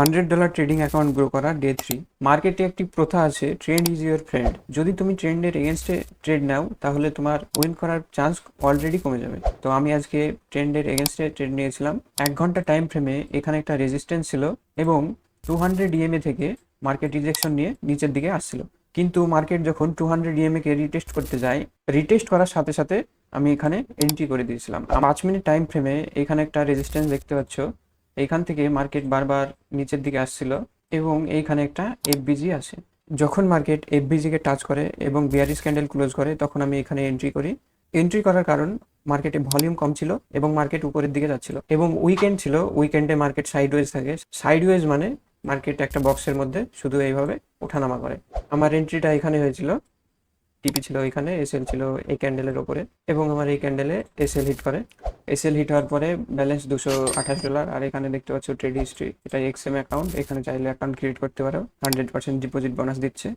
$100 trading account grow করা day 3। মার্কেটে একটি প্রথা আছে, ট্রেন্ড ইজ ইউর ফ্রেন্ড। যদি তুমি ট্রেন্ডের এগেনস্টে ট্রেড নাও তাহলে তোমার উইন করার চান্স অলরেডি কমে যাবে। তো আমি আজকে ট্রেন্ডের এগেনস্টে ট্রেড নিয়েছিলাম। 1 ঘন্টা টাইম ফ্রেমে এখানে একটা রেজিস্ট্যান্স ছিল এবং 200 EMA থেকে মার্কেট রিজেকশন নিয়ে নিচের দিকে আসছিল। কিন্তু মার্কেট যখন 200 EMA কে রিটেস্ট করতে যায়, রিটেস্ট করার সাথে সাথে আমি এখানে এন্ট্রি করে দিয়েছিলাম। 5 মিনিট টাইম ফ্রেমে এখানে একটা রেজিস্ট্যান্স দেখতে পাচ্ছ। এইখান থেকে মার্কেট বারবার নিচের দিকে আসছিল এবং এইখানে একটা এফবিজি আসে। যখন মার্কেট এফবিজিকে টাচ করে এবং বিয়ারিশ ক্যান্ডেল ক্লোজ করে তখন আমি এখানে এন্ট্রি করি। এন্ট্রি করার কারণ মার্কেটে ভলিউম কম ছিল এবং মার্কেট উপরের দিকে যাচ্ছিল এবং উইকেন্ড ছিল। উইকেন্ডে মার্কেট সাইডওয়েজ থাকে। সাইডওয়েজ মানে মার্কেট একটা বক্সের মধ্যে শুধু এইভাবে ওঠানামা করে। আমার এন্ট্রিটা এখানে হয়েছিল। টিপি ছিল এখানে, এসএল ছিল এই ক্যান্ডেলের ওপরে এবং আমার এই ক্যান্ডেলে এসএল হিট করে। এসএল হিট হওয়ার পরে ব্যালেন্স $228। আর এখানে দেখতে পাচ্ছ ট্রেড হিস্ট্রি, এটা এক্সএম অ্যাকাউন্ট। এখানে চাইলে অ্যাকাউন্ট ক্রিয়েট করতে পারো। 100% ডিপোজিট বোনাস দিচ্ছে।